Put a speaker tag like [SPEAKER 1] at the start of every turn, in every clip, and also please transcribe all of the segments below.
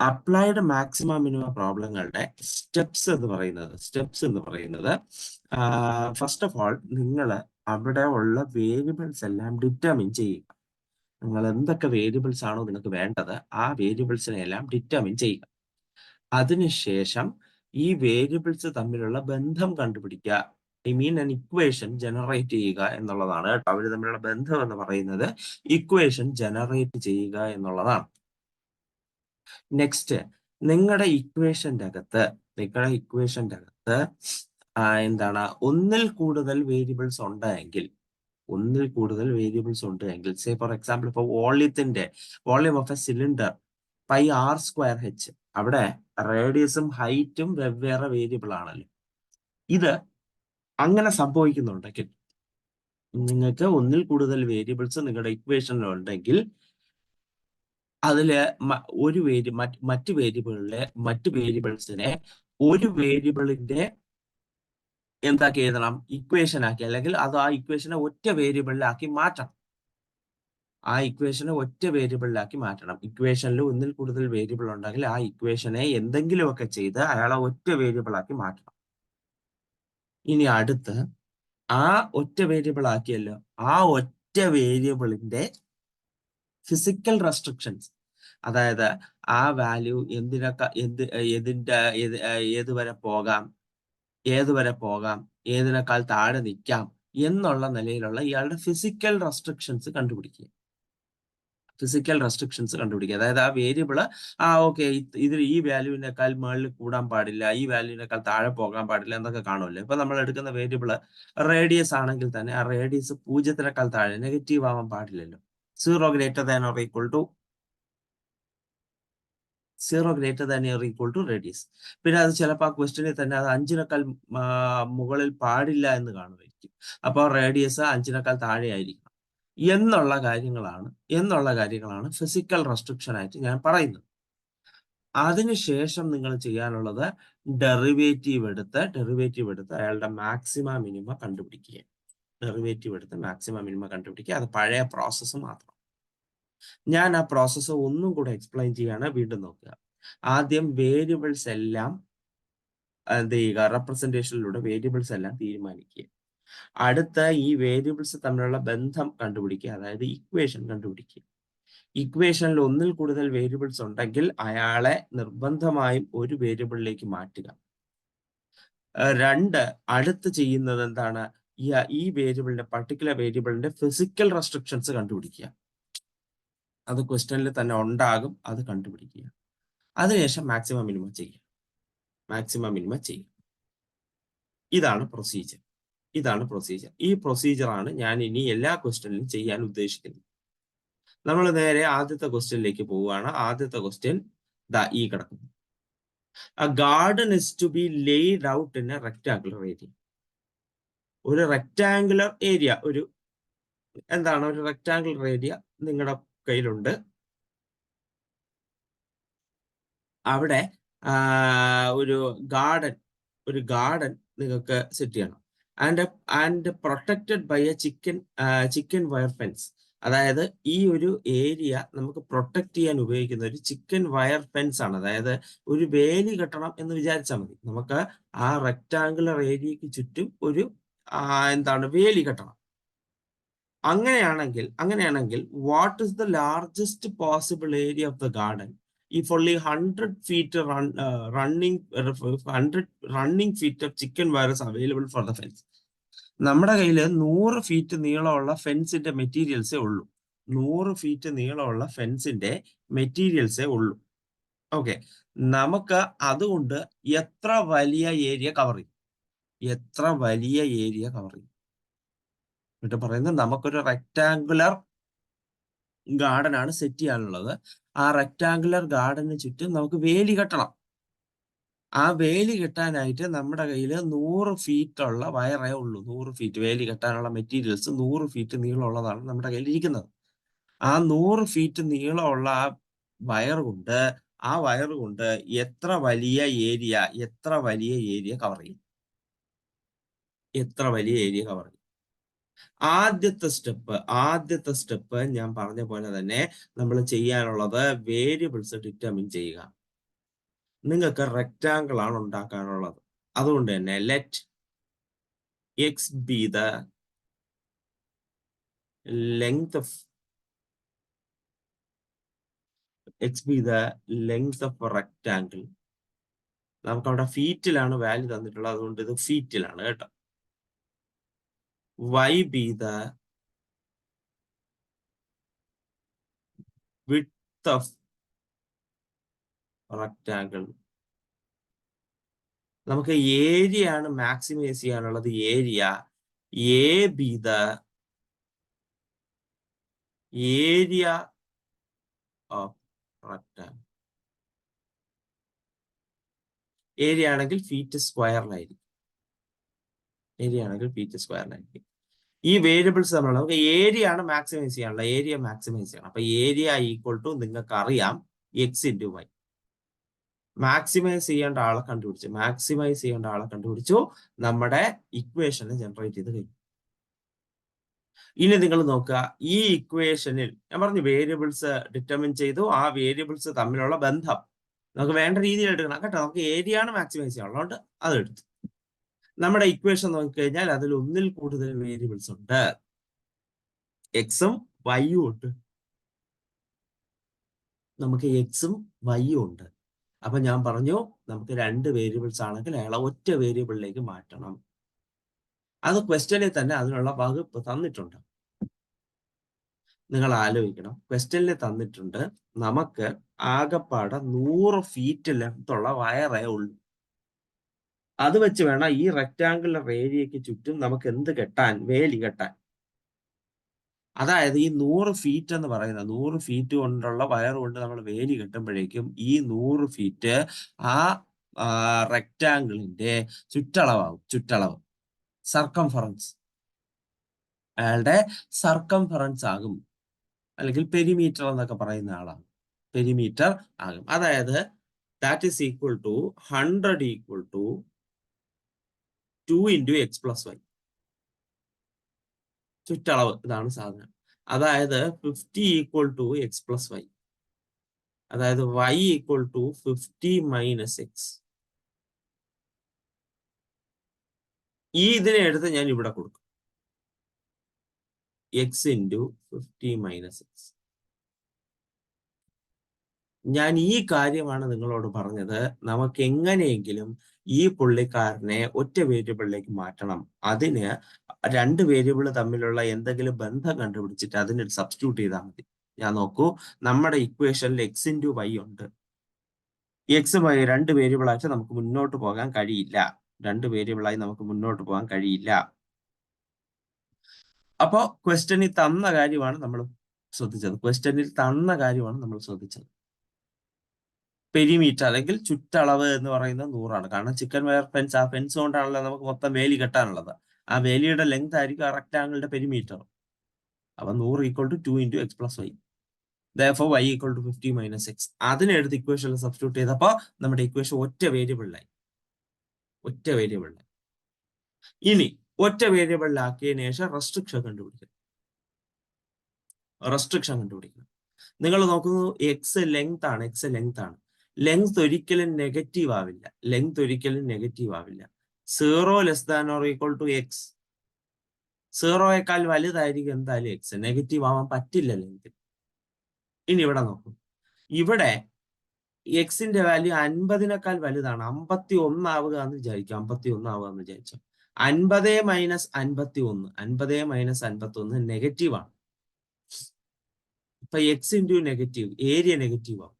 [SPEAKER 1] Applied maximum minimum പ്രോബ്ലങ്ങളുടെ steps എന്ന് പറയുന്നത് first of all നിങ്ങൾ അവിടെ ഉള്ള വേരിയബിൾസ് എല്ലാം ഡിറ്റർമിൻ ചെയ്യുക. നിങ്ങൾ എന്തൊക്കെ വേരിയബിൾസ് ആണോ നിങ്ങൾക്ക് വേണ്ടത് ആ വേരിയബിൾസിനെ എല്ലാം ഡിറ്റർമിൻ ചെയ്യുക. അതിനുശേഷം ഈ വേരിയബിൾസ് തമ്മിലുള്ള ബന്ധം കണ്ടുപിടിക്കുക. I mean an equation generate ചെയ്യുക എന്നുള്ളതാണ് കേട്ടോ. അവർ തമ്മിലുള്ള ബന്ധം എന്ന് പറയുന്നത് ഇക്വേഷൻ ജനറേറ്റ് ചെയ്യുക എന്നുള്ളതാണ്. നെക്സ്റ്റ്, നിങ്ങളുടെ ഇക്വേഷന്റെ അകത്ത് എന്താണ് ഒന്നിൽ കൂടുതൽ വേരിയബിൾസ് ഉണ്ടെങ്കിൽ സേ ഫോർ എക്സാമ്പിൾ ഇപ്പോൾ volume of a cylinder pi r square h, അവിടെ റേഡിയസും ഹൈറ്റും വെവ്വേറെ വേരിയബിൾ ആണല്ലോ. ഇത് അങ്ങനെ സംഭവിക്കുന്നുണ്ടെങ്കിൽ, നിങ്ങൾക്ക് ഒന്നിൽ കൂടുതൽ വേരിയബിൾസ് നിങ്ങളുടെ ഇക്വേഷനിൽ ഉണ്ടെങ്കിൽ അതില് മറ്റ് വേരിയബിൾസിനെ ഒരു വേരിയബിളിന്റെ എന്താക്കി എഴുതണം? ഇക്വേഷൻ ആക്കി, അല്ലെങ്കിൽ അത് ആ ഇക്വേഷനെ ഒറ്റ വേരിയബിളിലാക്കി മാറ്റണം. ഇക്വേഷനിൽ ഒന്നിൽ കൂടുതൽ വേരിയബിൾ ഉണ്ടെങ്കിൽ ആ ഇക്വേഷനെ എന്തെങ്കിലുമൊക്കെ ചെയ്ത് അയാളെ ഒറ്റ വേരിയബിൾ ആക്കി മാറ്റണം. ഇനി അടുത്ത് ആ ഒറ്റ വേരിയബിൾ ആക്കിയല്ലോ, ആ ഒറ്റ വേരിയബിളിന്റെ ഫിസിക്കൽ റെസ്ട്രിക്ഷൻസ്, അതായത് ആ വാല്യൂ ഏതുവരെ പോകാം, ഏതിനേക്കാൾ താഴെ നിൽക്കാം എന്നുള്ള നിലയിലുള്ള ഇയാളുടെ ഫിസിക്കൽ റെസ്ട്രിക്ഷൻസ് കണ്ടുപിടിക്കുക. അതായത് ആ വേരിയബിള് ഓക്കെ, ഈ വാല്യൂവിനേക്കാൾ മുകളിൽ കൂടാൻ പാടില്ല, ഈ വാല്യൂവിനേക്കാൾ താഴെ പോകാൻ പാടില്ല എന്നൊക്കെ കാണുമല്ലോ. ഇപ്പൊ നമ്മൾ എടുക്കുന്ന വേരിയബിള് റേഡിയസ് ആണെങ്കിൽ തന്നെ ആ റേഡിയസ് 0-നേക്കാൾ താഴെ, നെഗറ്റീവ് ആവാൻ പാടില്ലല്ലോ. 0 greater than or equal to radius. പിന്നെ അത് ചിലപ്പോൾ ആ ക്വസ്റ്റ്യനിൽ തന്നെ അത് 5-നേക്കാൾ മുകളിൽ പാടില്ല എന്ന് കാണുമായിരിക്കും. അപ്പോൾ റേഡിയസ് 5-നേക്കാൾ താഴെ ആയിരിക്കണം എന്നുള്ള കാര്യങ്ങളാണ് ഫിസിക്കൽ റെസ്ട്രിക്ഷൻ ആയിട്ട് ഞാൻ പറയുന്നത്. അതിനുശേഷം നിങ്ങൾ ചെയ്യാനുള്ളത് ഡെറിവേറ്റീവ് എടുത്ത് അയാളുടെ മാക്സിമ മിനിമ കണ്ടുപിടിക്കുക. അത് പഴയ പ്രോസസ്സ് മാത്രം. ഞാൻ ആ പ്രോസസ്സ് ഒന്നും കൂടെ എക്സ്പ്ലെയിൻ ചെയ്യാണ്, വീണ്ടും നോക്കുക. ആദ്യം വേരിയബിൾസ് എല്ലാം എന്ത് ചെയ്യുക? റെപ്രസെന്റേഷനിലൂടെ വേരിയബിൾസ് എല്ലാം തീരുമാനിക്കുക. അടുത്ത ഈ വേരിയബിൾസ് തമ്മിലുള്ള ബന്ധം കണ്ടുപിടിക്കുക, അതായത് ഇക്വേഷൻ കണ്ടുപിടിക്കുക. ഇക്വേഷനിൽ ഒന്നിൽ കൂടുതൽ വേരിയബിൾസ് ഉണ്ടെങ്കിൽ അയാളെ നിർബന്ധമായും ഒരു വേരിയബിളിലേക്ക് മാറ്റുക. 2, അടുത്ത് ചെയ്യുന്നത് എന്താണ്? ഈ പർട്ടിക്കുലർ വേരിയബിളിന്റെ ഫിസിക്കൽ റെസ്ട്രിക്ഷൻസ് കണ്ടുപിടിക്കുക. അത് ക്വസ്റ്റ്യനിൽ തന്നെ ഉണ്ടാകും, അത് കണ്ടുപിടിക്കുക. അതിനുശേഷം മാക്സിമം മിനിമം ചെയ്യുക. ഇതാണ് പ്രൊസീജിയർ. ഈ പ്രൊസീജിയറാണ് ഞാൻ ഇനി എല്ലാ ക്വസ്റ്റ്യനിലും ചെയ്യാൻ ഉദ്ദേശിക്കുന്നത്. നമ്മൾ നേരെ ആദ്യത്തെ ക്വസ്റ്റ്യനിലേക്ക് പോവുകയാണ്. ആദ്യത്തെ ക്വസ്റ്റ്യൻ ഈ കിടക്കുന്നു. A garden is to be laid out in a rectangular area. ഒരു റെക്ടാങ്കുലർ ഏരിയ, ഒരു റെക്ടാങ്കുലർ ഏരിയ നിങ്ങളുടെ കയ്യിലുണ്ട്. അവിടെ ഒരു ഗാർഡൻ നിങ്ങൾക്ക് സെറ്റ് ചെയ്യണം. And protected by a chicken wire fence. അതായത് ഈ ഒരു ഏരിയ നമുക്ക് പ്രൊട്ടക്ട് ചെയ്യാൻ ഉപയോഗിക്കുന്ന ഒരു ചിക്കൻ വയർ ഫെൻസ് ആണ്. അതായത് ഒരു വേലി കെട്ടണം എന്ന് വിചാരിച്ചാൽ മതി. നമുക്ക് ആ റെക്ടാങ്കുലർ ഏരിയക്ക് ചുറ്റും ഒരു വേലി കെട്ടണം. അങ്ങനെയാണെങ്കിൽ what is the largest possible area of the garden if only 100 feet running feet of chicken wire is available for the fence? നമ്മുടെ കയ്യിൽ 100 ഫീറ്റ് നീളമുള്ള ഫെൻസിന്റെ മെറ്റീരിയൽസേ ഉള്ളൂ. 100 ഫീറ്റ് നീളമുള്ള ഫെൻസിന്റെ മെറ്റീരിയൽസേ ഉള്ളൂ. ഓക്കെ, നമുക്ക് അതുകൊണ്ട് എത്ര വലിയ ഏരിയ കവർ ചെയ്യും? എന്നിട്ട് പറയുന്നത് നമുക്കൊരു റെക്ടാങ്കുലർ ഗാർഡൻ ആണ് സെറ്റ് ചെയ്യാനുള്ളത്. ആ റെക്ടാങ്കുലർ ഗാർഡന് ചുറ്റും നമുക്ക് വേലി കെട്ടണം. ആ വേലി കെട്ടാനായിട്ട് നമ്മുടെ കയ്യിൽ 100 ഫീറ്റ് ഉള്ള വയറേ ഉള്ളൂ. 100 ഫീറ്റ് വേലി കെട്ടാനുള്ള മെറ്റീരിയൽസ് 100 ഫീറ്റ് നീളമുള്ളതാണ് നമ്മുടെ കയ്യിൽ ഇരിക്കുന്നത്. ആ 100 ഫീറ്റ് നീളമുള്ള ആ വയർ കൊണ്ട് എത്ര വലിയ ഏരിയ കവർ ചെയ്യും? ആദ്യത്തെ സ്റ്റെപ്പ് ഞാൻ പറഞ്ഞ പോലെ തന്നെ നമ്മൾ ചെയ്യാനുള്ളത് വേരിയബിൾസ് ഡിറ്റർമിൻ ചെയ്യുക. നിങ്ങൾക്ക് റെക്റ്റാങ്കിൾ ആണ് ഉണ്ടാക്കാനുള്ളത്. അതുകൊണ്ട് തന്നെ let X B the length of rectangle. നമുക്ക് അവിടെ ഫീറ്റിലാണ് വാല്യൂ തന്നിട്ടുള്ളത്, അതുകൊണ്ട് ഇത് ഫീറ്റിലാണ് കേട്ടോ. y be the width of rectangle. നമുക്ക് ഏരിയ ആണ് മാക്സിമൈസ് ചെയ്യാനുള്ളത്. Area A B the area of rectangle. Area ആണെങ്കിൽ ഫീറ്റ് സ്ക്വയറിലായിരിക്കും. ഈ വേരിയബിൾസ് തമ്മിലുള്ള നമുക്ക് ഏരിയ ആണ് മാക്സിമൈസ് ചെയ്യാനുള്ളത്. ഏരിയ മാക്സിമൈസ് ചെയ്യണം. അപ്പൊ ഏരിയ ഈക്വൽ ടു നിങ്ങൾക്ക് അറിയാം എക്സ് ഇൻറ്റു വൈ. മാക്സിമൈസ് ചെയ്യേണ്ട ആളെ കണ്ടുപിടിച്ചു. നമ്മുടെ ഇക്വേഷനെ ജനറേറ്റ് ചെയ്ത് കഴിഞ്ഞു. ഇനി നിങ്ങൾ നോക്കുക, ഈ ഇക്വേഷനിൽ ഞാൻ പറഞ്ഞു വേരിയബിൾസ് ഡിറ്റർമിൻ ചെയ്തു. ആ വേരിയബിൾസ് തമ്മിലുള്ള ബന്ധം നമുക്ക് വേണ്ട രീതിയിൽ എടുക്കണം കേട്ടോ. നമുക്ക് ഏരിയ ആണ് മാക്സിമൈസ് ചെയ്യാനുള്ളതുകൊണ്ട് അത് എടുത്തു. നമ്മുടെ ഇക്വേഷൻ നോക്കിക്കഴിഞ്ഞാൽ അതിൽ ഒന്നിൽ കൂടുതൽ വേരിയബിൾസ് ഉണ്ട്. എക്സും വൈയും ഉണ്ട്. നമുക്ക് എക്സും വൈയും ഉണ്ട്. അപ്പൊ ഞാൻ പറഞ്ഞു നമുക്ക് 2 വേരിയബിൾസ് ആണെങ്കിൽ അയാളെ ഒറ്റ വേരിയബിളിലേക്ക് മാറ്റണം. അത് ക്വസ്റ്റ്യനിൽ തന്നെ അതിനുള്ള വകുപ്പ് തന്നിട്ടുണ്ട്. നിങ്ങൾ ആലോചിക്കണം, ക്വസ്റ്റ്യനിൽ തന്നിട്ടുണ്ട് നമുക്ക് ആകെപ്പാടെ 100 ഫീറ്റ് ലെങ്ത് ഉള്ള വയറേ ഉള്ളൂ. അത് വെച്ച് വേണം ഈ റെക്റ്റാങ്കുലർ ഏരിയയ്ക്ക് ചുറ്റും നമുക്ക് എന്ത് കെട്ടാൻ? വേലി കെട്ടാൻ. അതായത് ഈ 100 ഫീറ്റ് എന്ന് പറയുന്നത് 100 ഫീറ്റ് കൊണ്ടുള്ള വയർ കൊണ്ട് നമ്മൾ വേലി കെട്ടുമ്പോഴേക്കും ഈ 100 ഫീറ്റ് ആ റെക്റ്റാങ്കിളിന്റെ ചുറ്റളവ് സർക്കംഫറൻസ്, അയാളുടെ സർക്കംഫറൻസ് ആകും. അല്ലെങ്കിൽ പെരിമീറ്റർ എന്നൊക്കെ പറയുന്ന ആളാണ്. പെരിമീറ്റർ ആകും. അതായത് that is equal to 100 equal to 2 into x plus y. ചുറ്റളവ് ഇതാണ് സാധനം. അതായത് 50 equal to x plus y. അതായത് y equal to 50 minus x. ഈ ഇതിനെ എടുത്ത് ഞാൻ ഇവിടെ കൊടുക്കും. X into 50 minus x. ഞാൻ ഈ കാര്യമാണ് നിങ്ങളോട് പറഞ്ഞത്. നമുക്ക് എങ്ങനെയെങ്കിലും ഈ പുള്ളിക്കാരനെ ഒറ്റ വേരിയബിളിലേക്ക് മാറ്റണം. അതിന് 2 വേരിയബിൾ തമ്മിലുള്ള എന്തെങ്കിലും ബന്ധം കണ്ടുപിടിച്ചിട്ട് അതിന് സബ്സ്റ്റിറ്റ്യൂട്ട് ചെയ്താൽ മതി. ഞാൻ നോക്കൂ, നമ്മുടെ ഇക്വേഷനിൽ എക്സ് ഇൻറ്റു വൈ ഉണ്ട്. എക്സ് വൈ 2 വേരിയബിളായിട്ട് നമുക്ക് മുന്നോട്ട് പോകാൻ കഴിയില്ല. 2 വേരിയബിളായി നമുക്ക് മുന്നോട്ട് പോകാൻ കഴിയില്ല. അപ്പോ ക്വസ്റ്റ്യനിൽ തന്ന കാര്യമാണ് നമ്മൾ ശ്രദ്ധിച്ചത്. പെരിമീറ്റർ അല്ലെങ്കിൽ ചുറ്റളവ് എന്ന് പറയുന്നത് 100 ആണ്. കാരണം ചിക്കൻ വയർ ഫെൻസ്, ആ ഫെൻസ് കൊണ്ടാണല്ലോ നമുക്ക് മൊത്തം വേലി കെട്ടാനുള്ളത്. ആ വേലിയുടെ ലെങ്ത് ആയിരിക്കും ആ റെക്ടാങ്കിളിന്റെ പെരിമീറ്റർ. അപ്പൊ 100 equal to 2 into x plus y. therefore y equal to 50 minus x. അതിനെടുത്ത് ഇക്വേഷനിൽ സബ്സ്റ്റിറ്റ്യൂട്ട് ചെയ്തപ്പോ നമ്മുടെ ഇക്വേഷൻ ഒറ്റ വേരിയബിളിലായി. ഇനി ഒറ്റ വേരിയബിളിലാക്കിയതിനു ശേഷം റെസ്ട്രിക്ഷൻ കണ്ടുപിടിക്കണം. നിങ്ങൾ നോക്കുന്നു, എക്സ് ലെങ്ത് ആണ്. ലെങ്ത് ഒരിക്കലും നെഗറ്റീവ് ആവില്ല. 0 less than or equal to x. 0യേക്കാൾ വലുതായിരിക്കും എന്തായാലും എക്സ്. നെഗറ്റീവ് ആവാൻ പറ്റില്ല ലെങ്ത്. ഇനി ഇവിടെ നോക്കും, ഇവിടെ എക്സിന്റെ വാല്യൂ 50-നേക്കാൾ വലുതാണ്. 51 ആവുക എന്ന് വിചാരിച്ചു. 50 മൈനസ് 51 നെഗറ്റീവ് ആണ്. ഇപ്പൊ X into negative, area negative ആവും.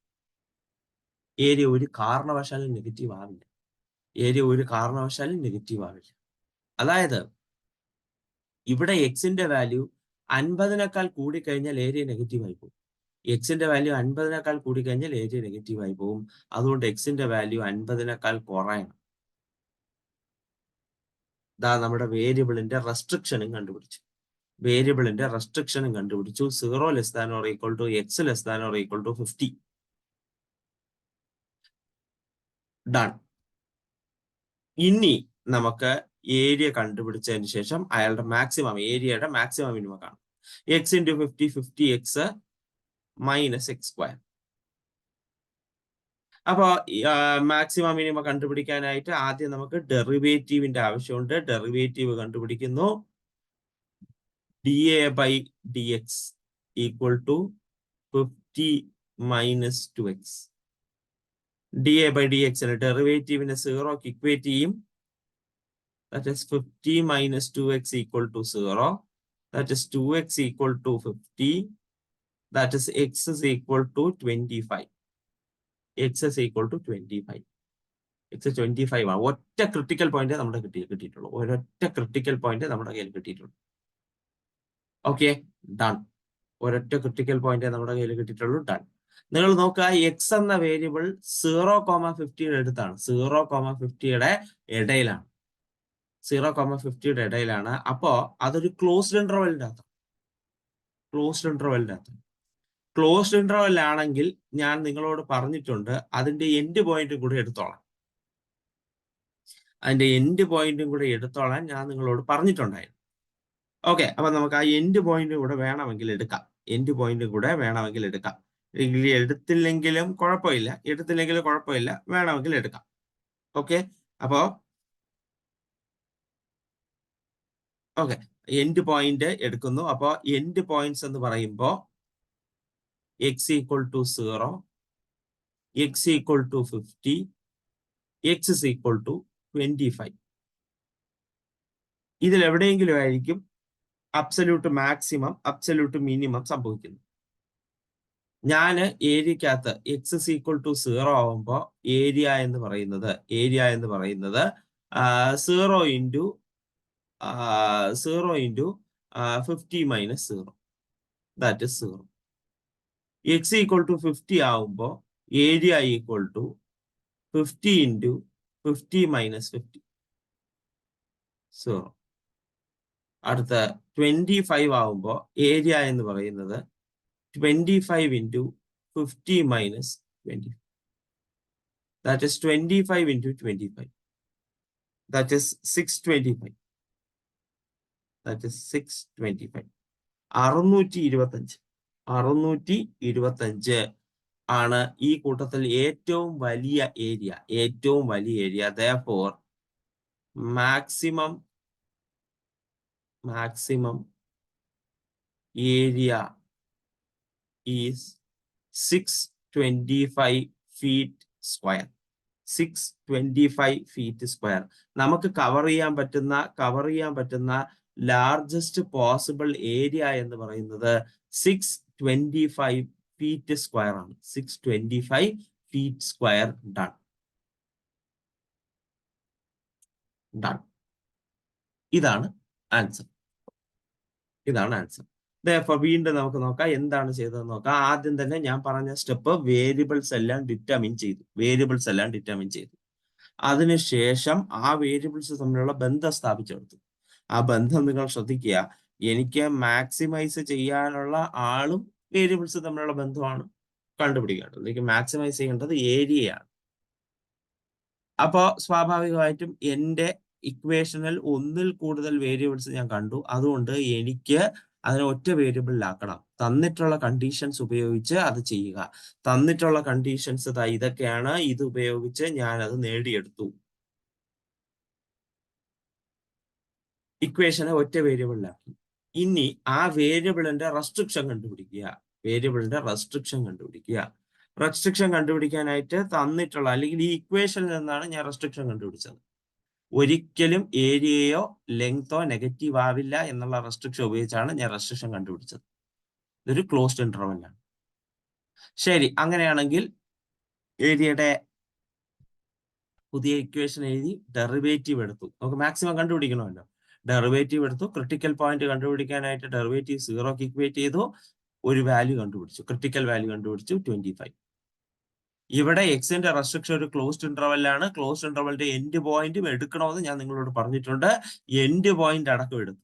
[SPEAKER 1] ഏരിയ ഒരു കാരണവശാലും നെഗറ്റീവ് ആവില്ല. അതായത് ഇവിടെ എക്സിന്റെ വാല്യൂ 50-നേക്കാൾ കൂടിക്കഴിഞ്ഞാൽ ഏരിയ നെഗറ്റീവ് ആയി പോകും. എക്സിന്റെ വാല്യൂ 50-നേക്കാൾ കൂടിക്കഴിഞ്ഞാൽ ഏരിയ നെഗറ്റീവ് ആയി പോകും. അതുകൊണ്ട് എക്സിന്റെ വാല്യൂ 50-നേക്കാൾ കുറയണം. ഇതാ നമ്മുടെ വേരിയബിളിന്റെ റെസ്ട്രിക്ഷനും കണ്ടുപിടിച്ചു. 0 less than or equal to x less than or equal to 50. Done. ഇനി നമുക്ക് ഏരിയ കണ്ടുപിടിച്ചതിന് ശേഷം അയാളുടെ ഏരിയയുടെ മാക്സിമം മിനിമം കാണും. X into 50 x minus x square. അപ്പൊ മാക്സിമം മിനിമം കണ്ടുപിടിക്കാനായിട്ട് ആദ്യം നമുക്ക് ഡെറിവേറ്റീവിന്റെ ആവശ്യമുണ്ട്. ഡെറിവേറ്റീവ് കണ്ടുപിടിക്കുന്നു. dA/dx equal to 50 minus 2x. dA/dx ഡെറിവേറ്റീവിനെ 0ക്ക് equate ചെയ്യും. That is 50 minus 2x equal to 0. That is 2x equal to 50. That is x is equal to 25. x is equal to 25. x 25 ആണ്. ഒറ്റ critical point നമ്മുടെ കിട്ടിയിട്ടുള്ളൂ. ഒരൊറ്റ critical point നമ്മുടെ കയ്യിൽ കിട്ടിയിട്ടുള്ളൂ. Okay, done. ഒരൊറ്റ ക്രിട്ടിക്കൽ പോയിന്റ് നമ്മുടെ കയ്യിൽ കിട്ടിയിട്ടുള്ളൂ. ഡൺ. നിങ്ങൾ നോക്കുക, എക്സ് എന്ന വേരിയബിൾ 0,50 അടുത്താണ്. 0,50 ഇടയിലാണ്. 0,50 ഇടയിലാണ്. അപ്പോ അതൊരു ക്ലോസ്ഡ് ഇന്റർവെലിന്റെ അകത്ത്. ക്ലോസ്ഡ് ഇന്റർവെൽ ആണെങ്കിൽ ഞാൻ നിങ്ങളോട് പറഞ്ഞിട്ടുണ്ട് അതിന്റെ എൻഡ് പോയിന്റും കൂടെ എടുത്തോളാം. ഞാൻ നിങ്ങളോട് പറഞ്ഞിട്ടുണ്ടായിരുന്നു. ഓക്കെ, അപ്പൊ നമുക്ക് ആ എൻഡ് പോയിന്റ് കൂടെ വേണമെങ്കിൽ എടുക്കാം. എടുത്തില്ലെങ്കിലും കുഴപ്പമില്ല, വേണമെങ്കിൽ എടുക്കാം. ഓക്കെ, അപ്പോ എൻഡ് പോയിന്റ് എടുക്കുന്നു. അപ്പോ എൻഡ് പോയിന്റ്സ് എന്ന് പറയുമ്പോൾ x equal to 0, x equal to 50, x is equal to 25. ഇതിൽ എവിടെയെങ്കിലും ആയിരിക്കും അബ്സല്യൂട്ട് മാക്സിമം, അബ്സല്യൂട്ട് മിനിമം സംഭവിക്കുന്നു. ഞാൻ ഏരിയക്കകത്ത് x is equal to 0 ആവുമ്പോൾ ഏരിയ എന്ന് പറയുന്നത് 0 into 50 minus 0. That is 0. x equal to 50 ആവുമ്പോൾ area equal to 50 into 50 minus 50. 0. അടുത്ത 25 ആവുമ്പോൾ ഏരിയ എന്ന് പറയുന്നത് 25 into 50 minus 20. That is 25 into 25. That is 625. 625 ആണ് ഈ കൂട്ടത്തിൽ ഏറ്റവും വലിയ area. Therefore, maximum area is 625 feet square. 625 feet square. നമുക്ക് കവർ ചെയ്യാൻ പറ്റുന്ന ലാർജസ്റ്റ് പോസിബിൾ ഏരിയ എന്ന് പറയുന്നത് 625 feet square ആണ്. 625 feet square. ഡൺ. ഇതാണ് ആൻസർ. Therefore, വീണ്ടും നമുക്ക് നോക്കാം എന്താണ് ചെയ്തതെന്ന് നോക്കാം. ആദ്യം തന്നെ ഞാൻ പറഞ്ഞ സ്റ്റെപ്പ് വേരിയബിൾസ് എല്ലാം ഡിറ്റർമിൻ ചെയ്തു. അതിനുശേഷം ആ വേരിയബിൾസ് തമ്മിലുള്ള ബന്ധം സ്ഥാപിച്ചെടുത്തു. ആ ബന്ധം നിങ്ങൾ ശ്രദ്ധിക്കുക. എനിക്ക് മാക്സിമൈസ് ചെയ്യാനുള്ള ആളും വേരിയബിൾസ് തമ്മിലുള്ള ബന്ധമാണ് കണ്ടുപിടിക്കേണ്ടത്. എനിക്ക് മാക്സിമൈസ് ചെയ്യേണ്ടത് ഏരിയയാണ്. അപ്പോൾ സ്വാഭാവികമായിട്ടും എൻ്റെ ഇക്വേഷനിൽ ഒന്നിൽ കൂടുതൽ വേരിയബിൾസ് ഞാൻ കണ്ടു. അതുകൊണ്ട് എനിക്ക് അതിനെ ഒറ്റ വേരിയബിളിലാക്കണം. തന്നിട്ടുള്ള കണ്ടീഷൻസ് ഉപയോഗിച്ച് അത് ചെയ്യുക. തന്നിട്ടുള്ള കണ്ടീഷൻസ് ഇതൊക്കെയാണ്. ഇത് ഉപയോഗിച്ച് ഞാൻ അത് നേടിയെടുത്തു. ഇക്വേഷനെ ഒറ്റ വേരിയബിളിലാക്കി. ഇനി ആ വേരിയബിളിന്റെ റെസ്ട്രിക്ഷൻ കണ്ടുപിടിക്കുക. റെസ്ട്രിക്ഷൻ കണ്ടുപിടിക്കാനായിട്ട് തന്നിട്ടുള്ള അല്ലെങ്കിൽ ഈ ഇക്വേഷനിൽ നിന്നാണ് ഞാൻ റെസ്ട്രിക്ഷൻ കണ്ടുപിടിച്ചത്. ഒരിക്കലും ഏരിയയോ ലെങ്തോ നെഗറ്റീവ് ആവില്ല എന്നുള്ള റെസ്ട്രിക്ഷൻ ഉപയോഗിച്ചാണ് ഞാൻ റെസ്ട്രിക്ഷൻ കണ്ടുപിടിച്ചത്. ഇതൊരു ക്ലോസ്ഡ് ഇന്റർവെല്ലാണ്. ശരി, അങ്ങനെയാണെങ്കിൽ ഏരിയയുടെ പുതിയ ഇക്വേഷൻ എഴുതി ഡെറിവേറ്റീവ് എടുത്തു. നമുക്ക് മാക്സിമം കണ്ടുപിടിക്കണമല്ലോ. ഡെറിവേറ്റീവ് എടുത്തു. ക്രിട്ടിക്കൽ പോയിന്റ് കണ്ടുപിടിക്കാനായിട്ട് ഡെറിവേറ്റീവ് 0ക്ക് ഇക്വേറ്റ് ചെയ്തു. ഒരു വാല്യൂ കണ്ടുപിടിച്ചു. ക്രിട്ടിക്കൽ വാല്യൂ കണ്ടുപിടിച്ചു 25. ഇവിടെ എക്സിന്റെ റെസ്ട്രിക്ഷൻ ഒരു ക്ലോസ്ഡ് ഇന്റർവെല്ലാണ്. ക്ലോസ്ഡ് ഇന്റർവെല്ലിന്റെ എൻഡ് പോയിന്റും എടുക്കണമെന്ന് ഞാൻ നിങ്ങളോട് പറഞ്ഞിട്ടുണ്ട്. എൻഡ് പോയിന്റ് അടക്കം എടുത്തു.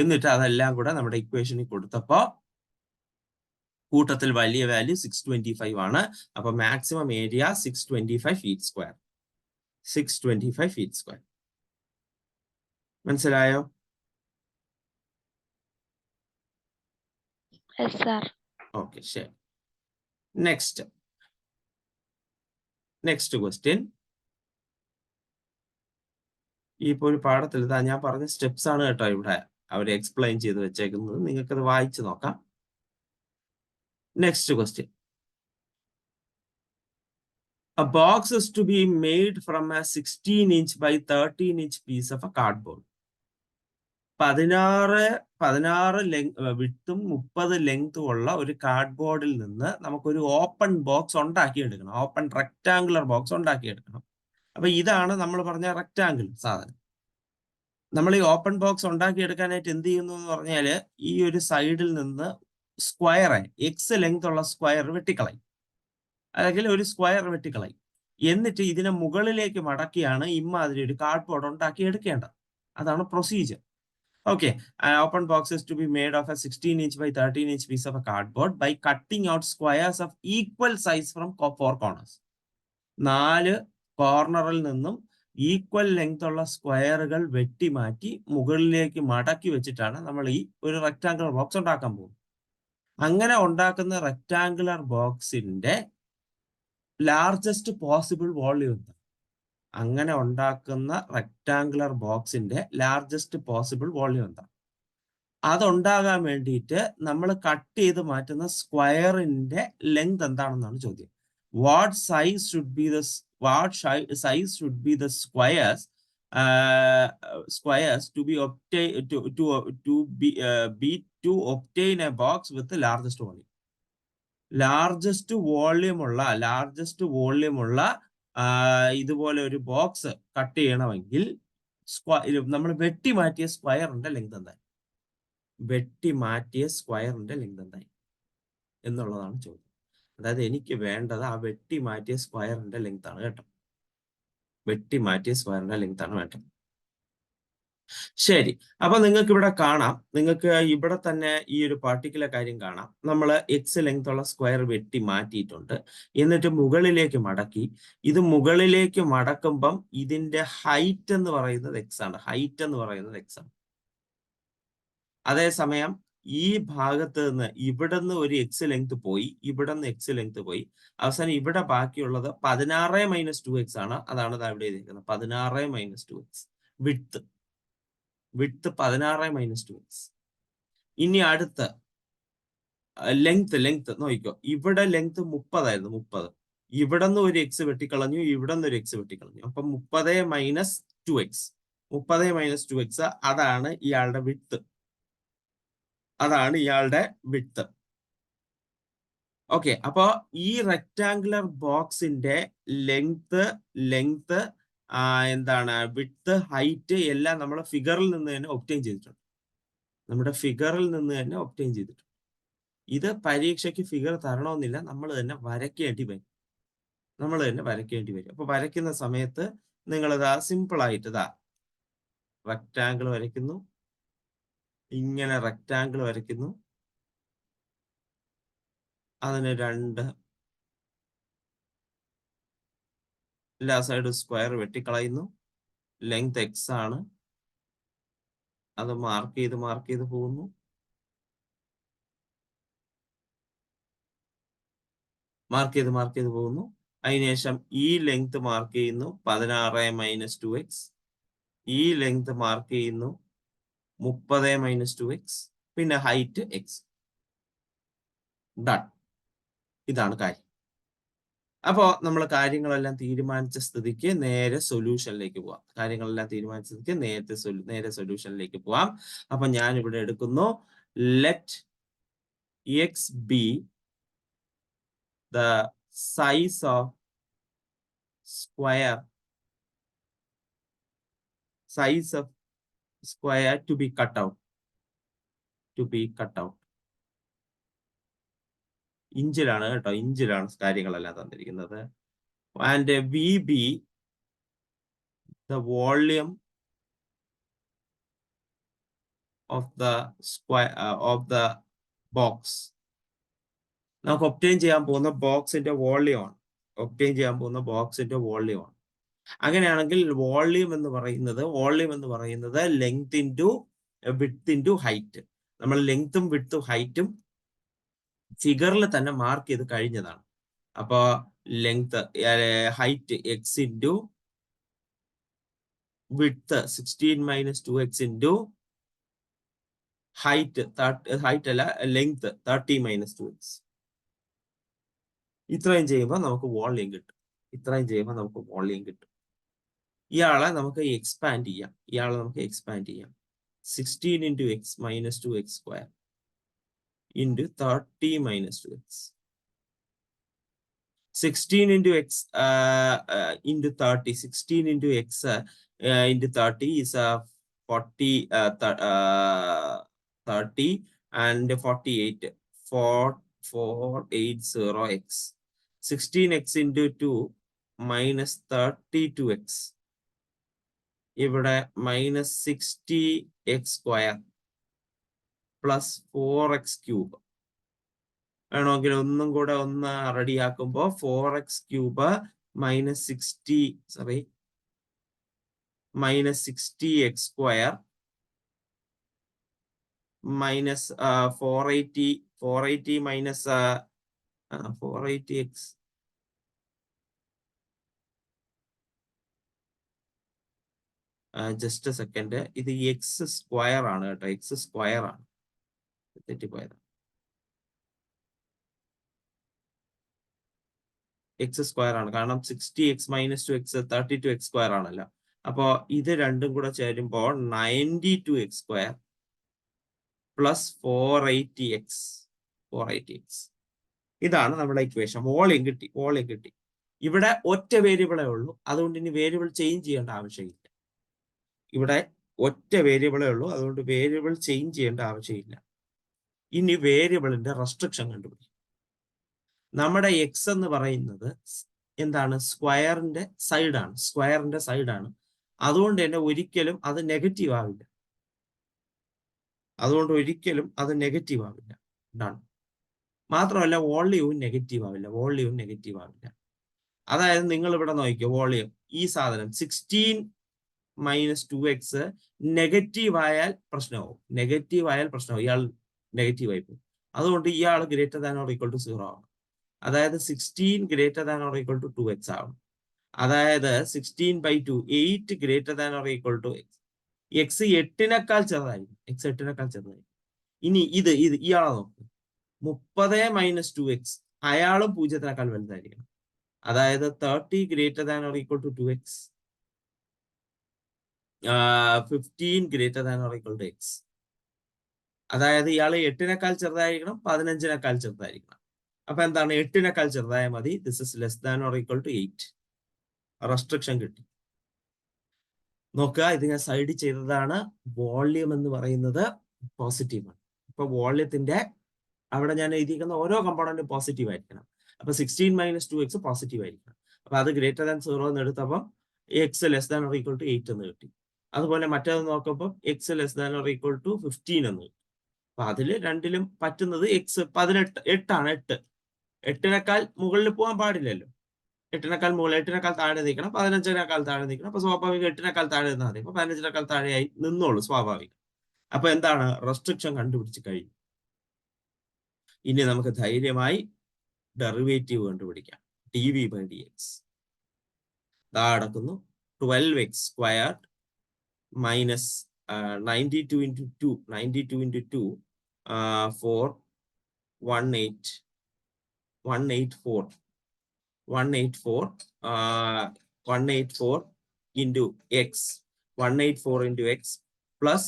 [SPEAKER 1] എന്നിട്ട് അതെല്ലാം കൂടെ നമ്മുടെ ഇക്വേഷനിൽ കൊടുത്തപ്പോ കൂട്ടത്തിൽ വലിയ വാല്യൂ 625 ആണ്. അപ്പൊ maximum area 625 feet square. 625 feet square. മനസ്സിലായോ? ഓക്കെ, ശരി. Next next question. ഇപ്പോൾ ഒരു പാഠത്തിൽ ഇതാ ഞാൻ പറഞ്ഞ സ്റ്റെപ്സ് ആണ് കേട്ടോ ഇവിടെ അവർ എക്സ്പ്ലെയിൻ ചെയ്ത് വെച്ചേക്കുന്നത്. നിങ്ങൾക്കത് വായിച്ചു നോക്കാം. Next question. A box is to be made from a 16-inch by 13-inch piece of a cardboard. 16 വിട്ടും 30 ലെങ്തും ഉള്ള ഒരു കാർഡ്ബോർഡിൽ നിന്ന് നമുക്കൊരു ഓപ്പൺ ബോക്സ് ഉണ്ടാക്കിയെടുക്കണം. ഓപ്പൺ റെക്ടാങ്കുലർ ബോക്സ് ഉണ്ടാക്കിയെടുക്കണം. അപ്പൊ ഇതാണ് നമ്മൾ പറഞ്ഞ റെക്ടാങ്കിൾ സാധനം. നമ്മൾ ഈ ഓപ്പൺ ബോക്സ് ഉണ്ടാക്കിയെടുക്കാനായിട്ട് എന്ത് ചെയ്യുന്നു എന്ന് പറഞ്ഞാല് ഈ ഒരു സൈഡിൽ നിന്ന് സ്ക്വയർ എക്സ് ലെങ്ത് ഉള്ള സ്ക്വയർ വെട്ടിക്കളയും, അല്ലെങ്കിൽ ഒരു സ്ക്വയർ വെട്ടിക്കളയും. എന്നിട്ട് ഇതിനെ മുകളിലേക്ക് മടക്കിയാണ് ഇമാതിരി ഒരു കാർഡ്ബോർഡ് ഉണ്ടാക്കി എടുക്കേണ്ടത്. അതാണ് procedure. Okay, an open box is to be made of a 16-inch by 13-inch piece of a cardboard by cutting out squares of equal size from 4 corners. 4 കോർണറിൽ നിന്നും ഈക്വൽ ലെങ്ത് ഉള്ള സ്ക്വയറുകൾ വെട്ടിമാറ്റി മുകളിലേക്ക് മടക്കി വെച്ചിട്ടാണ് നമ്മൾ ഈ ഒരു റെക്ടാങ്കുലർ ബോക്സ് ഉണ്ടാക്കാൻ പോകുന്നത്. അങ്ങനെ ഉണ്ടാക്കുന്ന റെക്ടാങ്കുലർ ബോക്സിന്റെ ലാർജസ്റ്റ് പോസിബിൾ വോള്യൂം. അങ്ങനെ ഉണ്ടാക്കുന്ന റെക്ടാങ്കുലർ ബോക്സിന്റെ ലാർജസ്റ്റ് പോസിബിൾ വോള്യൂം എന്താ? അതുണ്ടാകാൻ വേണ്ടിയിട്ട് നമ്മൾ കട്ട് ചെയ്ത് മാറ്റുന്ന സ്ക്വയറിന്റെ ലെങ്ത് എന്താണെന്നാണ് ചോദ്യം. What size should be the squares to obtain a box with largest volume. Largest volume ഉള്ള ഇതുപോലെ ഒരു ബോക്സ് കട്ട് ചെയ്യണമെങ്കിൽ നമ്മൾ വെട്ടിമാറ്റിയ സ്ക്വയറിന്റെ ലെങ്ത് എന്തായി? എന്നുള്ളതാണ് ചോദ്യം. അതായത് എനിക്ക് വേണ്ടത് ആ വെട്ടിമാറ്റിയ സ്ക്വയറിന്റെ ലെങ്ത് ആണ് കേട്ടോ. വെട്ടിമാറ്റിയ സ്ക്വയറിന്റെ ലെങ്ത് ആണ് വേണ്ടത്. ശരി, അപ്പൊ നിങ്ങൾക്ക് ഇവിടെ കാണാം, നിങ്ങൾക്ക് ഇവിടെ തന്നെ ഈ ഒരു പർട്ടിക്കുലർ കാര്യം കാണാം. നമ്മൾ എക്സ് ലെങ്ത് ഉള്ള സ്ക്വയർ വെട്ടി മാറ്റിയിട്ടുണ്ട്. എന്നിട്ട് മുകളിലേക്ക് മടക്കി. ഇത് മുകളിലേക്ക് മടക്കുമ്പം ഇതിന്റെ ഹൈറ്റ് എന്ന് പറയുന്നത് എക്സ് ആണ്. അതേസമയം ഈ ഭാഗത്ത് നിന്ന് ഇവിടെ നിന്ന് ഒരു എക്സ് ലെങ്ത് പോയി, ഇവിടെ നിന്ന് എക്സ് ലെങ്ത് പോയി. അവസാനം ഇവിടെ ബാക്കിയുള്ളത് 16 - 2x ആണ്. അതാണ് ഇവിടെ എഴുതിയിരിക്കുന്നത് 16 - 2x. Width 16 - 2x. ഇനി അടുത്ത ലെങ്ത് നോക്കിക്കോ. ഇവിടെ ലെങ്ത് 30 ആയിരുന്നു. 30 ഇവിടെ നിന്ന് ഒരു എക്സ് വെട്ടിക്കളഞ്ഞു, ഇവിടെ നിന്ന് ഒരു എക്സ് വെട്ടിക്കളഞ്ഞു. അപ്പൊ 30 - 2x. 30 - 2x അതാണ് ഇയാളുടെ വിഡ്ത്ത്. ഓക്കെ, അപ്പൊ ഈ റെക്ടാങ്കുലർ ബോക്സിന്റെ ലെങ്ത് എന്താണ്, വിഡ്ത്ത്, ഹൈറ്റ് എല്ലാം നമ്മൾ ഫിഗറിൽ നിന്ന് തന്നെ ഒബ്റ്റെയിൻ ചെയ്തിട്ടുണ്ട്. ഇത് പരീക്ഷയ്ക്ക് ഫിഗർ തരണമെന്നില്ല, നമ്മൾ തന്നെ വരയ്ക്കേണ്ടി വരും. അപ്പൊ വരയ്ക്കുന്ന സമയത്ത് നിങ്ങളിതാ സിമ്പിൾ ആയിട്ട് റെക്ടാങ്കിൾ വരയ്ക്കുന്നു. ഇങ്ങനെ റെക്ടാങ്കിൾ വരയ്ക്കുന്നു. അതിന് എല്ലാ സൈഡും സ്ക്വയർ വെട്ടിക്കളയുന്നു. ലെങ്ത് എക്സ് ആണ്. അത് മാർക്ക് ചെയ്ത് പോകുന്നു. അതിനുശേഷം ഈ ലെങ്ത് മാർക്ക് ചെയ്യുന്നു 16 - 2x. ഈ ലെങ്ത് മാർക്ക് ചെയ്യുന്നു 30 - 2x. പിന്നെ ഹൈറ്റ് എക്സ്. ഡൺ. ഇതാണ് കാര്യം. അപ്പോ നമ്മൾ കാര്യങ്ങളെല്ലാം തീരുമാനിച്ച സ്ഥിതിക്ക് നേരെ സൊല്യൂഷനിലേക്ക് പോവാം. അപ്പൊ ഞാൻ ഇവിടെ എടുക്കുന്നു, let X B the size of square to be cut out. ഇഞ്ചിലാണ് കേട്ടോ, കാര്യങ്ങളെല്ലാം തന്നിരിക്കുന്നത്. And we B the volume of the box. നമുക്ക് ഒബ്റ്റെയിൻ ചെയ്യാൻ പോകുന്ന ബോക്സിന്റെ വോള്യൂം ആണ്. അങ്ങനെയാണെങ്കിൽ വോള്യൂം എന്ന് പറയുന്നത് length into width into height. നമ്മൾ ലെങ്ത്തും വിഡ്ത്തും ഹൈറ്റും ഫിഗറിൽ തന്നെ മാർക്ക് ചെയ്ത് കഴിഞ്ഞതാണ്. അപ്പൊ length height X into width 16 minus 2x into height അല്ല ലെങ്ത് 30 മൈനസ് 2x. ഇത്രയും ചെയ്യുമ്പോൾ നമുക്ക് വോളിയം കിട്ടും. ഇയാളെ നമുക്ക് എക്സ്പാൻഡ് ചെയ്യാം. 16 into x minus 2x square into 30 minus 2x. 16 into x into 30. 16 into x into 30 is 40, 30 and 48. 480x. 16x into 2 minus 32x. ഇവിടെ minus 60x square plus 4x cube. വേണമെങ്കിൽ ഒന്നും കൂടെ ഒന്ന് റെഡിയാക്കുമ്പോൾ 4x cube minus 60x square minus 480 minus 480x. Just A second, ഇത് X square ആണ് കേട്ടോ, X square ആണ്, തെറ്റിപ്പോയത്. X square ആണ്, കാരണം 60x minus 2x 32x square ആണല്ലോ. അപ്പോ ഇത് രണ്ടും കൂടെ ചേരുമ്പോൾ 92x സ്ക്വയർ പ്ലസ് 480x. ഇതാണ് നമ്മുടെ ഇക്വേഷൻ. വോളിയം കിട്ടി. ഇവിടെ ഒറ്റ വേരിയബിളേ ഉള്ളൂ, അതുകൊണ്ട് ഇനി വേരിയബിൾ ചേഞ്ച് ചെയ്യേണ്ട ആവശ്യമില്ല. ഇനി വേരിയബിളിന്റെ റെസ്ട്രിക്ഷൻ കണ്ടുപിടിക്കും. നമ്മുടെ എക്സ് എന്ന് പറയുന്നത് എന്താണ്? സ്ക്വയറിന്റെ സൈഡാണ്. അതുകൊണ്ട് തന്നെ ഒരിക്കലും അത് നെഗറ്റീവ് ആവില്ല. ഡൺ. മാത്രമല്ല വോളിയവും നെഗറ്റീവ് ആവില്ല. അതായത് നിങ്ങൾ ഇവിടെ നോക്കിയോ, വോളിയം ഈ സാധനം 16 മൈനസ് 2x നെഗറ്റീവ് ആയാൽ പ്രശ്നമാവും. ഇയാൾ നെഗറ്റീവ് ആയി പോകും. അതുകൊണ്ട് ഇയാൾ greater than or equal to 0 ആവണം. അതായത് 16 greater than or equal to 2x ആവണം. അതായത് 16/2 8 greater than or equal to x. X 8നേക്കാൾ ചെറുതായിരിക്കും. ഇനി ഇത് ഇയാളെ നോക്ക്, 30 മൈനസ് 2x, അയാളും 0നേക്കാൾ വലുതായിരിക്കണം. അതായത് 30 greater than or equal to 2x, 15 greater than or equal to x. അതായത് ഇയാൾ 8നേക്കാൾ ചെറുതായിരിക്കണം, 15നേക്കാൾ ചെറുതായിരിക്കണം. അപ്പൊ എന്താണ്? 8നേക്കാൾ ചെറുതായ മതി. This is less than or equal to 8. Restriction കിട്ടി. നോക്കുക, ഇത് ഞാൻ സൈഡ് ചെയ്തതാണ്. വോള്യം എന്ന് പറയുന്നത് പോസിറ്റീവാണ്. ഇപ്പൊ വോള്യത്തിന്റെ അവിടെ ഞാൻ എഴുതിയിരിക്കുന്ന ഓരോ കമ്പോണന്റും പോസിറ്റീവ് ആയിരിക്കണം. അപ്പൊ 16 മൈനസ് 2x പോസിറ്റീവ് ആയിരിക്കണം. അപ്പൊ അത് ഗ്രേറ്റർ ദാൻ 0 എന്ന് എടുത്തപ്പം x less than or equal to 8 എന്ന് കിട്ടി. അതുപോലെ മറ്റേത് നോക്കുമ്പോൾ x less than or equal to 15 എന്ന് കിട്ടി. അപ്പൊ അതില് രണ്ടിലും പറ്റുന്നത് എക്സ് 8 8നേക്കാൾ മുകളിൽ പോകാൻ പാടില്ലല്ലോ. 8നേക്കാൾ താഴെ നിൽക്കണം, 15നേക്കാൾ താഴെ നിൽക്കണം. അപ്പൊ സ്വാഭാവികം 8നേക്കാൾ താഴെ നിന്നാൽ മതി. അപ്പൊ 15നേക്കാൾ താഴെയായി നിന്നോളൂ, സ്വാഭാവികം. അപ്പൊ എന്താണ്? റെസ്ട്രിക്ഷൻ കണ്ടുപിടിച്ച് കഴിഞ്ഞു. ഇനി നമുക്ക് ധൈര്യമായി ഡെറിവേറ്റീവ് കണ്ടുപിടിക്കാം. dv/dx നടക്കുന്നു. 12x squared minus 92 into 2 4 184 into x 184 into x plus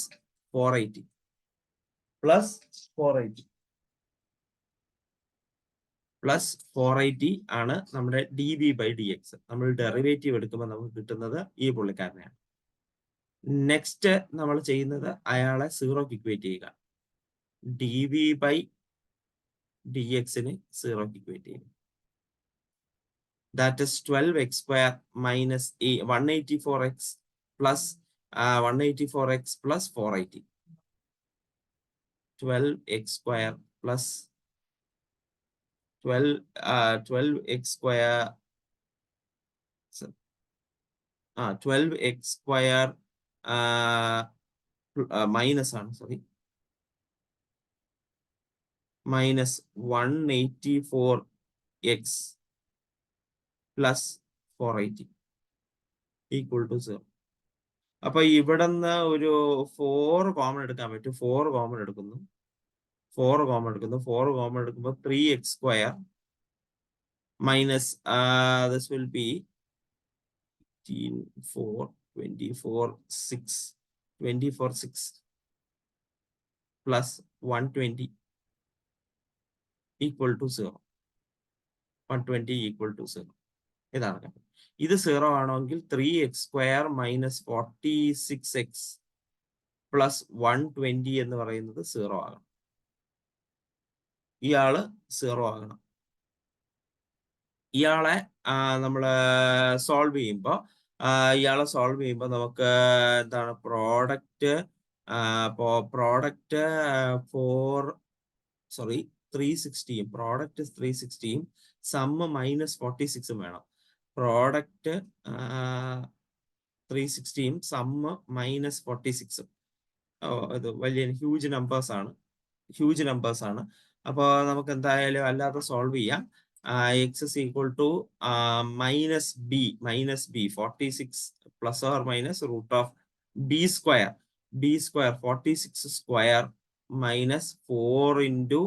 [SPEAKER 1] 480 ആണ് നമ്മുടെ dv/dx. നമ്മൾ ഡെറിവേറ്റീവ് എടുക്കുമ്പോൾ നമുക്ക് കിട്ടുന്നത് ഈ പുള്ളിക്കാരനെയാണ്. നെക്സ്റ്റ് നമ്മൾ ചെയ്യുന്നത് അയാളെ 0ക്ക് ഇക്വേറ്റ് ചെയ്യുക. dv/dx-നെ 0ക്ക് ഇക്വേറ്റ് ചെയ്യുക. That is 12x square minus 184x plus 184x plus 480. 12x square plus 12x square 12x square minus minus 184x plus 480 equal to 0. അപ്പൊ ഇവിടുന്ന് ഒരു 4 കോമൺ എടുക്കാൻ പറ്റും. 4 കോമൺ എടുക്കുന്നു. 4 കോമൺ എടുക്കുമ്പോൾ 3x² minus this will be 4, 24, 6, 24, 6 plus 120 equal to 0. 120 equal to 0. ഇതാണ്. ഇത് 0 ആണെങ്കിൽ 3x² minus 46x plus 120 എന്ന് പറയുന്നത് 0 ആകണം. ഇയാള് 0 ആകണം. ഇയാളെ നമ്മൾ സോൾവ് ചെയ്യുമ്പോൾ നമുക്ക് എന്താണ് പ്രോഡക്റ്റ് 360 പ്രോഡക്റ്റ് 360 സമ്മ് -46 വേണം. Product 360 sum -46. ഇത് വലിയ ഹ്യൂജ് നമ്പേഴ്സ് ആണ്. അപ്പോൾ നമുക്ക് എന്തായാലും അല്ലാതെ സോൾവ് ചെയ്യാം. x is equal to minus b 46 plus or minus root of b square 46 square minus 4 into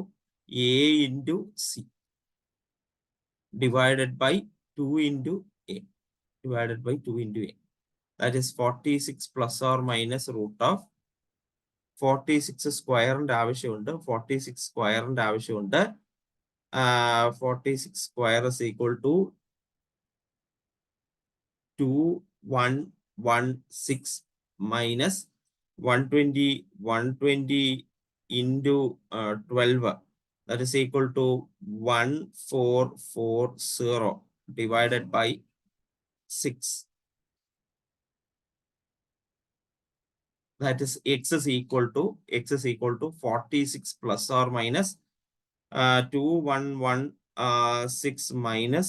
[SPEAKER 1] a into c divided by 2 into a that is 46 plus or minus root of 46 സ്ക്വയറിന്റെ ആവശ്യമുണ്ട്. 46 സ്ക്വയറിന്റെ ആവശ്യമുണ്ട്. 46 square is equal to 2116 minus 120 into 12 that is equal to 1440 divided by 6. That is x is equal to 46 plus or minus 2116 minus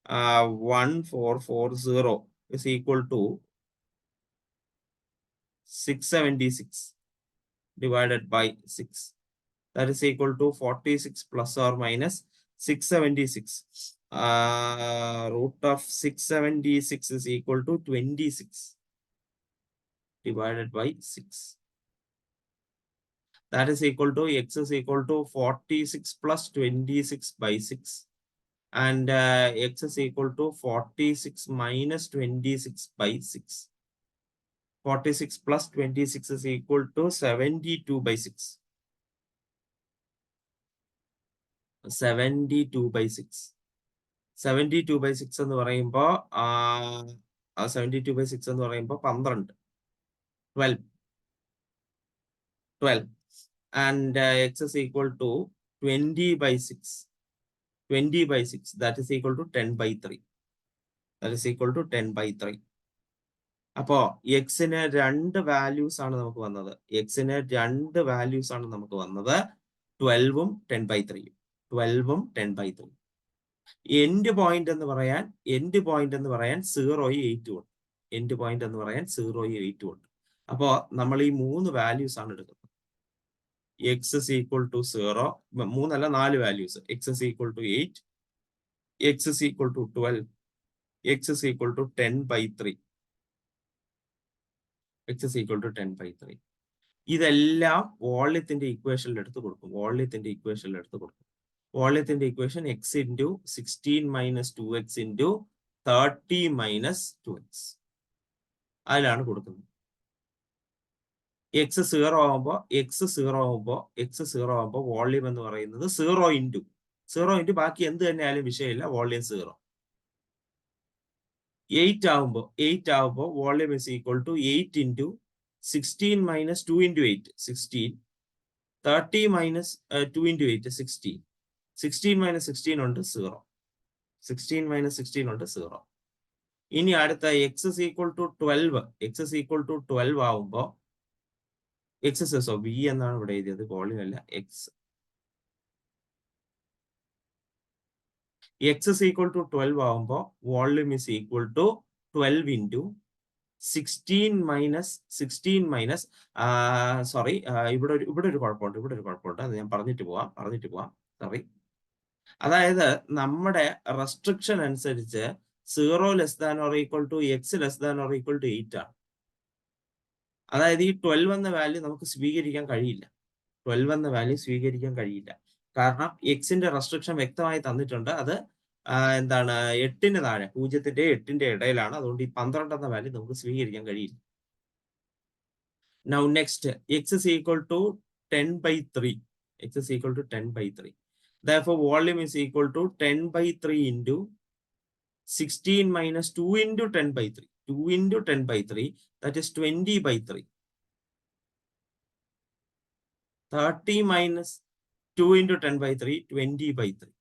[SPEAKER 1] 1440 is equal to 676 divided by 6. That is equal to 46 plus or minus 676. Root of 676 is equal to 26 divided by 6. That is equal to x is equal to 46 plus 26 by 6 and x is equal to 46 minus 26 by 6. 46 plus 26 is equal to 72 by 6. 72 by 6. 72 by 6 എന്ന് പറയുമ്പോൾ 72 by 6 എന്ന് പറയുമ്പോൾ 12 and x is equal to 20 by 6. 20 by 6 that is equal to 10 by 3. അപ്പോ എക്സിന് 2 values ആണ് നമുക്ക് വന്നത്. 12ഉം 10/3. End point എന്ന് പറയാൻ 0-8 ഉണ്ട്. എൻഡ് പോയിന്റ് എന്ന് പറയാൻ 0-8 ഉണ്ട്. അപ്പോ നമ്മൾ ഈ 3 വാല്യൂസ് ആണ് എടുക്കുന്നത്. x is equal to 0, 3 അല്ല 4 values. x is equal to 8, x is equal to 12, x is equal to 10/3. x is equal to 10/3. ഇതെല്ലാം വോള്യത്തിന്റെ ഇക്വേഷനിൽ എടുത്ത് കൊടുക്കും. വോള്യത്തിന്റെ equation x into 16 minus 2x into 30 minus 2x അതിലാണ് കൊടുക്കുന്നത്. x 0 ആവുമ്പോൾ വോള്യം എന്ന് പറയുന്നത് 0 into ബാക്കി എന്ത് തന്നെ ആയാലും വിഷയമില്ല, വോള്യം 0. 8 ആവുമ്പോൾ volume is equal to 8 into 16 minus 2 into 8 16, 30 minus 2 into 8 16, 16 minus 16 ഉണ്ട് 0. 16 minus 16 ഉണ്ട് 0. ഇനി അടുത്ത x is equal to 12 ആവുമ്പോൾ v എന്നാണ് ഇവിടെ എഴുതിയത്, വോള്യം അല്ല. x is equal to 12 ആവുമ്പോൾ volume is equal to 12 into 16 minus ഇവിടെ ഒരു കുഴപ്പമുണ്ട്. അത് ഞാൻ പറഞ്ഞിട്ട് പോവാം. സോറി. അതായത് നമ്മുടെ റെസ്ട്രിക്ഷൻ അനുസരിച്ച് 0 less than or equal to x less than or equal to 8 ആണ്. അതായത് ഈ 12 എന്ന വാല്യൂ നമുക്ക് സ്വീകരിക്കാൻ കഴിയില്ല. 12 എന്ന വാല്യൂ സ്വീകരിക്കാൻ കഴിയില്ല. കാരണം എക്സിന്റെ റെസ്ട്രിക്ഷൻ വ്യക്തമായി തന്നിട്ടുണ്ട്. അത് എന്താണ് 8-ന് താഴെ, 0-ന്റെ 8-ന്റെ ഇടയിലാണ്. അതുകൊണ്ട് ഈ 12 എന്ന വാല്യൂ നമുക്ക് സ്വീകരിക്കാൻ കഴിയില്ല. Now next, x is equal to 10/3. X is equal to 10/3. Therefore, volume is equal to 10/3 into 16 minus 2 into 10/3. 2 into 10/3, that is 20/3. 30 minus 2 into 10/3, 20/3.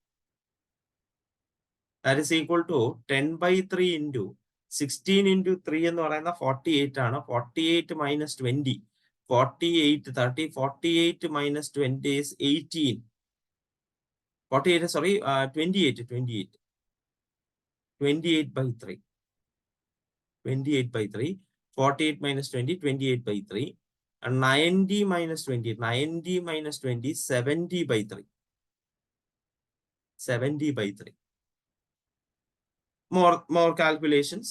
[SPEAKER 1] That is equal to 10/3 into 16 into 3 എന്ന് പറയുന്ന 48 ആണ്. 48 minus 20. 48, 30, 48 minus 20 is 18. 48, sorry, 28. 28/3. 28/3. 48 minus 20, 28/3. And 90 minus 20. 90 minus 20, 70/3. 70/3. More calculations.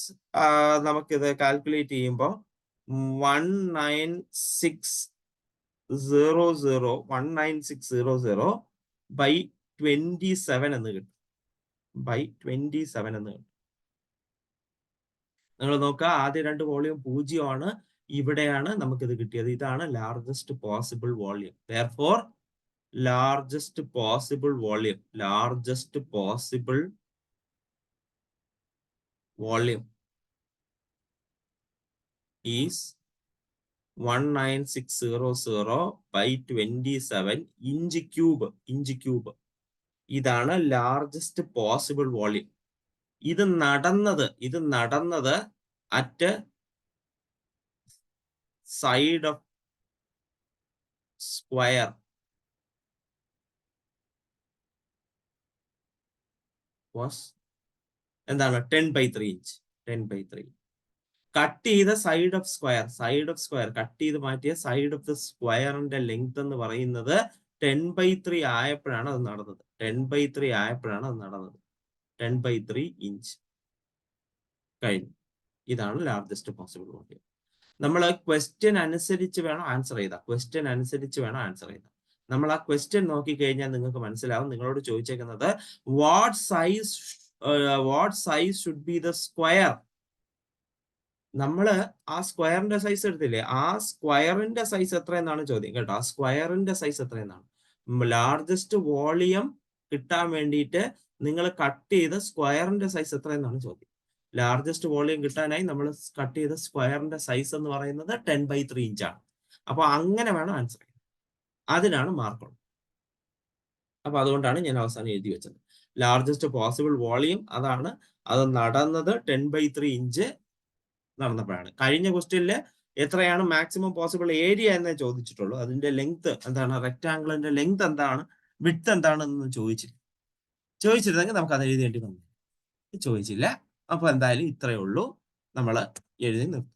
[SPEAKER 1] നമുക്കിത് calculate ചെയ്യുമ്പോൾ 19600 by 27 എന്ന് കിട്ടും. by 27 എന്ന് കിട്ടും. നിങ്ങൾ നോക്കുക, ആദ്യ രണ്ട് വോളിയം 0 ആണ്. ഇവിടെയാണ് നമുക്കിത് കിട്ടിയത്. ഇതാണ് largest possible volume. therefore largest possible volume is 19600 by 27 inch cube. ഇതാണ് ലാർജസ്റ്റ് പോസിബിൾ വോളിയം. ഇത് നടന്നത് at side of square was എന്താണ് 10/3 ഇഞ്ച്. 10/3 കട്ട് ചെയ്ത സൈഡ് ഓഫ് സ്ക്വയർ കട്ട് ചെയ്ത് മാറ്റിയ സൈഡ് ഓഫ് ദ സ്ക്വയറിന്റെ ലെങ്ത് എന്ന് പറയുന്നത് 10/3 ആയപ്പോഴാണ് അത് നടന്നത്. 10/3 ഇഞ്ച് കഴിഞ്ഞു. ഇതാണ് ലാർജസ്റ്റ് പോസിബിൾ വോളിയം. നമ്മൾ ക്വസ്റ്റ്യൻ അനുസരിച്ച് വേണം ആൻസർ ചെയ്താൽ. നമ്മൾ ആ ക്വസ്റ്റ്യൻ നോക്കിക്കഴിഞ്ഞാൽ നിങ്ങൾക്ക് മനസ്സിലാവും. നിങ്ങളോട് ചോദിച്ചേക്കുന്നത് what size should be the square. നമ്മള് ആ സ്ക്വയറിന്റെ സൈസ് എടുത്തില്ലേ, ആ സ്ക്വയറിന്റെ സൈസ് എത്ര എന്നാണ് ചോദ്യം കേട്ടോ. ആ സ്ക്വയറിന്റെ സൈസ് എത്ര എന്നാണ്. ലാർജസ്റ്റ് വോളിയം കിട്ടാൻ വേണ്ടിയിട്ട് നിങ്ങൾ കട്ട് ചെയ്ത സ്ക്വയറിന്റെ സൈസ് എത്ര എന്നാണ് ചോദ്യം. ലാർജസ്റ്റ് വോളിയം കിട്ടാനായി നമ്മൾ കട്ട് ചെയ്ത സ്ക്വയറിന്റെ സൈസ് എന്ന് പറയുന്നത് 10/3 ഇഞ്ചാണ്. അപ്പൊ അങ്ങനെ വേണം ആൻസർ ചെയ്യാൻ. അതിനാണ് മാർക്കുള്ളത്. അപ്പൊ അതുകൊണ്ടാണ് ഞാൻ അവസാനം എഴുതി വെച്ചത്. ലാർജസ്റ്റ് പോസിബിൾ വോളിയം അതാണ്. അത് നടന്നത് 10/3 ഇഞ്ച് നടന്നപ്പോഴാണ്. കഴിഞ്ഞ ക്വസ്റ്റ്യനില് എത്രയാണ് മാക്സിമം പോസിബിൾ ഏരിയ എന്നേ ചോദിച്ചിട്ടുള്ളൂ. അതിന്റെ ലെങ്ത് എന്താണ്, റെക്ടാംഗിളിന്റെ ലെങ്ത് എന്താണ്, വിഡ്ത്ത് എന്താണെന്ന് ചോദിച്ചിരുന്നെങ്കിൽ നമുക്ക് അത് എഴുതേണ്ടി വന്നു. ചോദിച്ചില്ല. അപ്പൊ എന്തായാലും ഇത്രയേ ഉള്ളൂ. നമ്മൾ എഴുതി നിർത്തും.